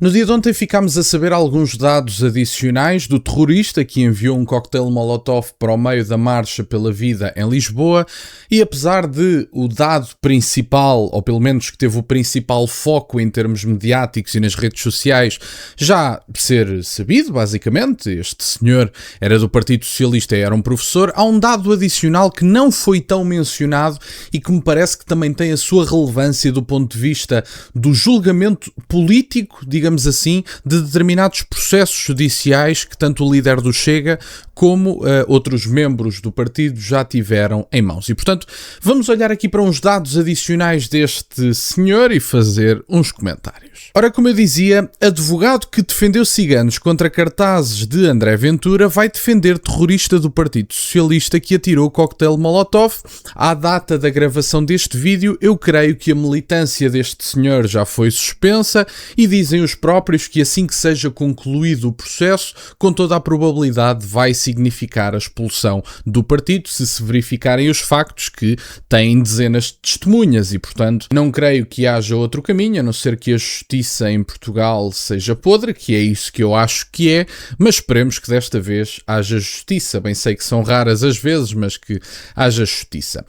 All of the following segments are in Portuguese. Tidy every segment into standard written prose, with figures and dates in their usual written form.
No dia de ontem ficámos a saber alguns dados adicionais do terrorista que enviou um coquetel Molotov para o meio da Marcha pela Vida em Lisboa e apesar de o dado principal, ou pelo menos que teve o principal foco em termos mediáticos e nas redes sociais, já ser sabido, basicamente, este senhor era do Partido Socialista e era um professor, há um dado adicional que não foi tão mencionado e que me parece que também tem a sua relevância do ponto de vista do julgamento político, digamos assim, de determinados processos judiciais que tanto o líder do Chega como outros membros do partido já tiveram em mãos. E, portanto, vamos olhar aqui para uns dados adicionais deste senhor e fazer uns comentários. Ora, como eu dizia, advogado que defendeu ciganos contra cartazes de André Ventura vai defender terrorista do Partido Socialista que atirou coquetel Molotov. À data da gravação deste vídeo, eu creio que a militância deste senhor já foi suspensa e dizem os próprios que assim que seja concluído o processo, com toda a probabilidade vai significar a expulsão do partido, se verificarem os factos que têm dezenas de testemunhas e, portanto, não creio que haja outro caminho, a não ser que a justiça em Portugal seja podre, que é isso que eu acho que é, mas esperemos que desta vez haja justiça. Bem sei que são raras as vezes, mas que haja justiça.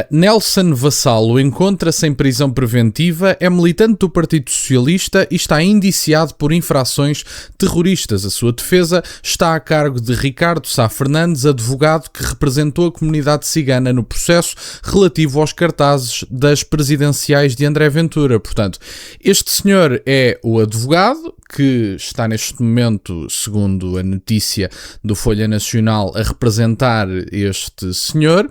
Nelson Vassalo encontra-se em prisão preventiva, é militante do Partido Socialista e está indiciado por infrações terroristas. A sua defesa está a cargo de Ricardo Sá Fernandes, advogado que representou a comunidade cigana no processo relativo aos cartazes das presidenciais de André Ventura. Portanto, este senhor é o advogado que está neste momento, segundo a notícia do Folha Nacional, a representar este senhor.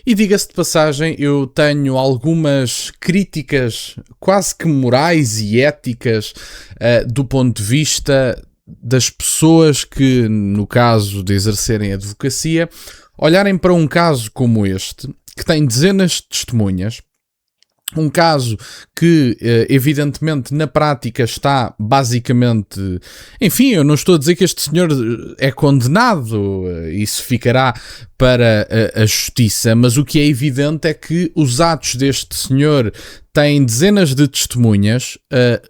E diga-se de passagem, eu tenho algumas críticas quase que morais e éticas do ponto de vista das pessoas que, no caso de exercerem advocacia, olharem para um caso como este, que tem dezenas de testemunhas, um caso que, evidentemente, na prática está basicamente... Enfim, eu não estou a dizer que este senhor é condenado, isso ficará para a justiça, mas o que é evidente é que os atos deste senhor têm dezenas de testemunhas,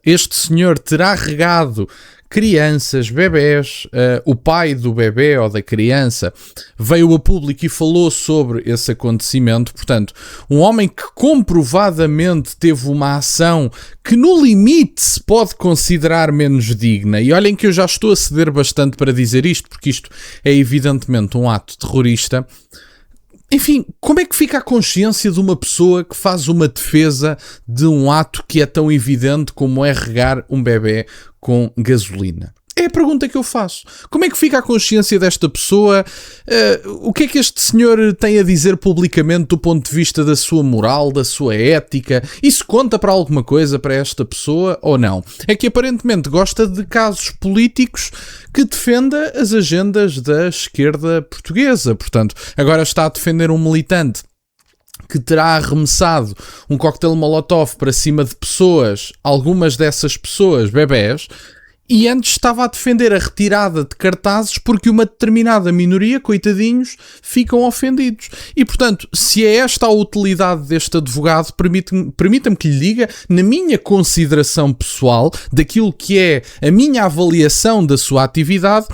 este senhor terá regado crianças, bebés, o pai do bebé ou da criança veio a público e falou sobre esse acontecimento. Portanto, um homem que comprovadamente teve uma ação que no limite se pode considerar menos digna, e olhem que eu já estou a ceder bastante para dizer isto, porque isto é evidentemente um ato terrorista. Enfim, como é que fica a consciência de uma pessoa que faz uma defesa de um ato que é tão evidente como é regar um bebé com gasolina? É a pergunta que eu faço. Como é que fica a consciência desta pessoa? O que é que este senhor tem a dizer publicamente do ponto de vista da sua moral, da sua ética? Isso conta para alguma coisa para esta pessoa ou não? É que aparentemente gosta de casos políticos que defenda as agendas da esquerda portuguesa. Portanto, agora está a defender um militante que terá arremessado um coquetel Molotov para cima de pessoas, algumas dessas pessoas bebés, e antes estava a defender a retirada de cartazes porque uma determinada minoria, coitadinhos, ficam ofendidos. E, portanto, se é esta a utilidade deste advogado, permita-me que lhe diga, na minha consideração pessoal, daquilo que é a minha avaliação da sua atividade,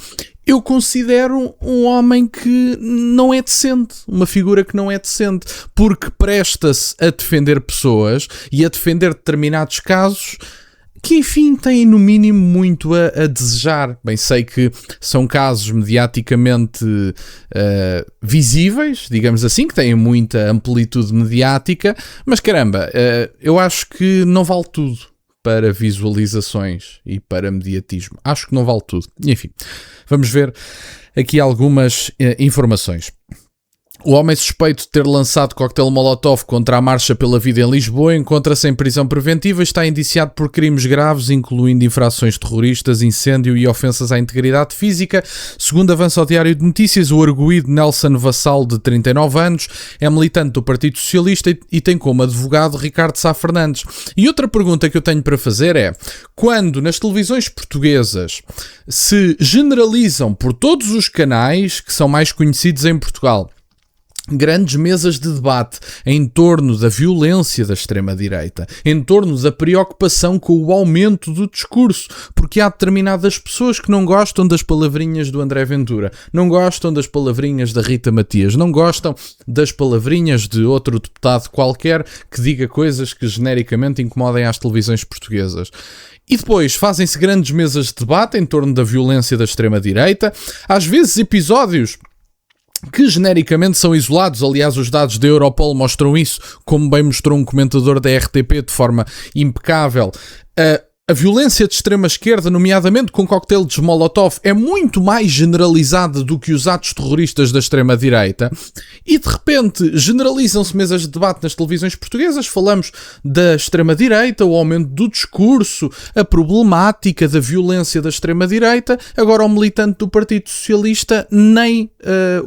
eu considero um homem que não é decente, uma figura que não é decente, porque presta-se a defender pessoas e a defender determinados casos que, enfim, têm no mínimo muito a desejar. Bem, sei que são casos mediaticamente visíveis, digamos assim, que têm muita amplitude mediática, mas caramba, eu acho que não vale tudo para visualizações e para mediatismo. Acho que não vale tudo. Enfim, vamos ver aqui algumas informações. O homem suspeito de ter lançado coquetel Molotov contra a Marcha pela Vida em Lisboa encontra-se em prisão preventiva e está indiciado por crimes graves, incluindo infrações terroristas, incêndio e ofensas à integridade física. Segundo avança ao Diário de Notícias, o arguido Nelson Vassalo, de 39 anos, é militante do Partido Socialista e tem como advogado Ricardo Sá Fernandes. E outra pergunta que eu tenho para fazer é, quando nas televisões portuguesas se generalizam por todos os canais que são mais conhecidos em Portugal grandes mesas de debate em torno da violência da extrema-direita, em torno da preocupação com o aumento do discurso, porque há determinadas pessoas que não gostam das palavrinhas do André Ventura, não gostam das palavrinhas da Rita Matias, não gostam das palavrinhas de outro deputado qualquer que diga coisas que genericamente incomodem às televisões portuguesas. E depois fazem-se grandes mesas de debate em torno da violência da extrema-direita, às vezes episódios que genericamente são isolados. Aliás, os dados da Europol mostram isso, como bem mostrou um comentador da RTP de forma impecável. A violência de extrema-esquerda, nomeadamente com coquetel de Molotov, é muito mais generalizada do que os atos terroristas da extrema-direita. E, de repente, generalizam-se mesas de debate nas televisões portuguesas. Falamos da extrema-direita, o aumento do discurso, a problemática da violência da extrema-direita. Agora, o militante do Partido Socialista, nem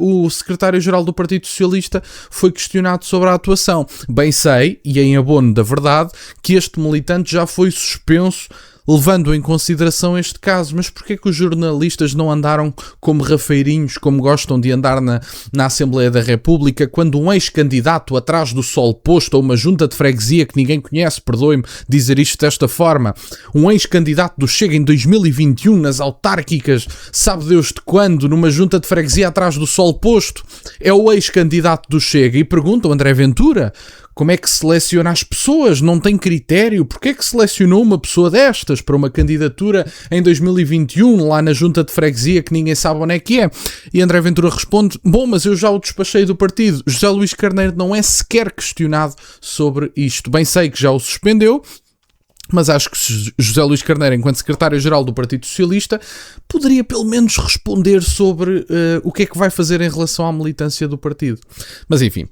o secretário-geral do Partido Socialista foi questionado sobre a atuação. Bem sei, e em abono da verdade, que este militante já foi suspenso levando em consideração este caso. Mas porquê que os jornalistas não andaram como rafeirinhos, como gostam de andar na Assembleia da República, quando um ex-candidato atrás do sol posto a uma junta de freguesia que ninguém conhece, perdoe-me dizer isto desta forma, um ex-candidato do Chega em 2021 nas autárquicas, sabe Deus de quando, numa junta de freguesia atrás do sol posto, é o ex-candidato do Chega, e perguntam, André Ventura, como é que seleciona as pessoas? Não tem critério? Porquê é que selecionou uma pessoa destas para uma candidatura em 2021 lá na junta de freguesia que ninguém sabe onde é que é? E André Ventura responde, bom, mas eu já o despachei do partido. José Luís Carneiro não é sequer questionado sobre isto. Bem sei que já o suspendeu, mas acho que José Luís Carneiro, enquanto secretário-geral do Partido Socialista, poderia pelo menos responder sobre o que é que vai fazer em relação à militância do partido. Mas enfim,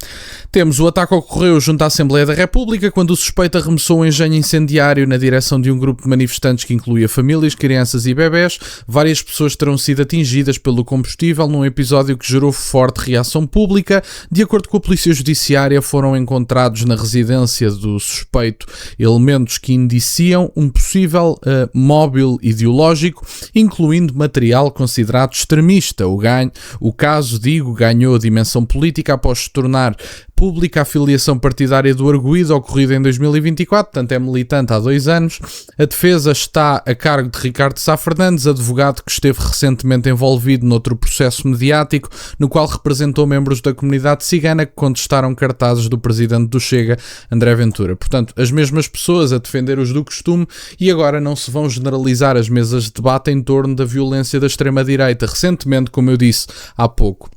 temos o ataque que ocorreu junto à Assembleia da República, quando o suspeito arremessou um engenho incendiário na direção de um grupo de manifestantes que incluía famílias, crianças e bebés. Várias pessoas terão sido atingidas pelo combustível num episódio que gerou forte reação pública. De acordo com a Polícia Judiciária, foram encontrados na residência do suspeito elementos que indiciam um possível móvel ideológico, incluindo material considerado extremista. O caso, ganhou dimensão política após se tornar pública a filiação partidária do arguido, ocorrida em 2024, portanto é militante há 2 anos. A defesa está a cargo de Ricardo Sá Fernandes, advogado que esteve recentemente envolvido noutro processo mediático, no qual representou membros da comunidade cigana que contestaram cartazes do presidente do Chega, André Ventura. Portanto, as mesmas pessoas a defender os do costume, e agora não se vão generalizar as mesas de debate em torno da violência da extrema-direita. Recentemente, como eu disse há pouco,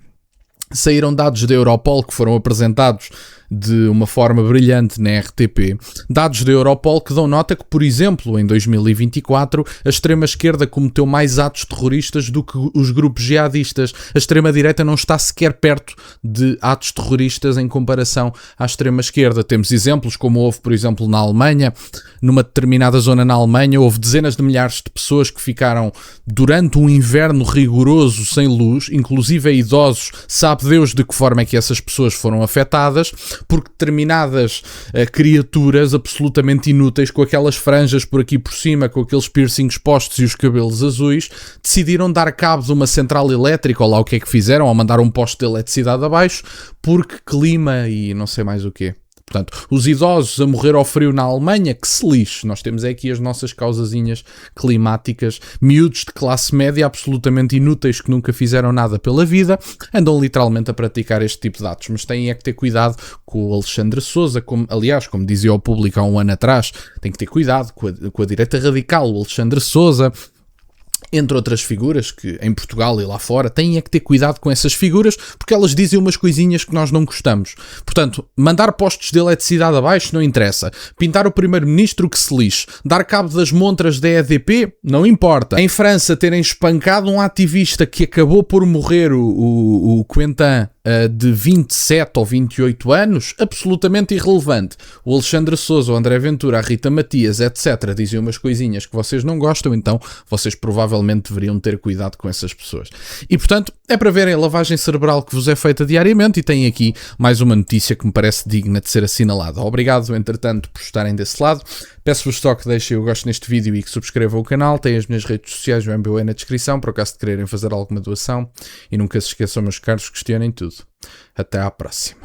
saíram dados da Europol que foram apresentados de uma forma brilhante na RTP, dados da Europol que dão nota que, por exemplo, em 2024, a extrema-esquerda cometeu mais atos terroristas do que os grupos jihadistas. A extrema-direita não está sequer perto de atos terroristas em comparação à extrema-esquerda. Temos exemplos como houve, por exemplo, na Alemanha. Numa determinada zona na Alemanha, houve dezenas de milhares de pessoas que ficaram durante um inverno rigoroso sem luz, inclusive idosos. Sabe Deus de que forma é que essas pessoas foram afetadas, porque determinadas criaturas absolutamente inúteis, com aquelas franjas por aqui por cima, com aqueles piercings postos e os cabelos azuis, decidiram dar cabo de uma central elétrica, ou lá o que é que fizeram, ou mandar um poste de eletricidade abaixo, porque clima e não sei mais o quê. Portanto, os idosos a morrer ao frio na Alemanha, que se lixe. Nós temos aqui as nossas causazinhas climáticas. Miúdos de classe média absolutamente inúteis que nunca fizeram nada pela vida, andam literalmente a praticar este tipo de atos. Mas têm é que ter cuidado com o Alexandre Sousa, como dizia ao público há um ano atrás, tem que ter cuidado com a direita radical, o Alexandre Sousa, entre outras figuras que em Portugal e lá fora têm é que ter cuidado com essas figuras, porque elas dizem umas coisinhas que nós não gostamos. Portanto, mandar postos de eletricidade abaixo não interessa. Pintar o primeiro-ministro que se lixe. Dar cabo das montras da EDP não importa. Em França, terem espancado um ativista que acabou por morrer, o Quentin, de 27 ou 28 anos, absolutamente irrelevante. O Alexandre Sousa, o André Ventura, a Rita Matias, etc. dizem umas coisinhas que vocês não gostam, então vocês provavelmente deveriam ter cuidado com essas pessoas. E portanto, é para verem a lavagem cerebral que vos é feita diariamente, e tem aqui mais uma notícia que me parece digna de ser assinalada. Obrigado, entretanto, por estarem desse lado. Peço-vos só que deixem o gosto neste vídeo e que subscrevam o canal. Tem as minhas redes sociais, o MBWay na descrição, por acaso de quererem fazer alguma doação. E nunca se esqueçam, meus caros, questionem tudo. Até à próxima.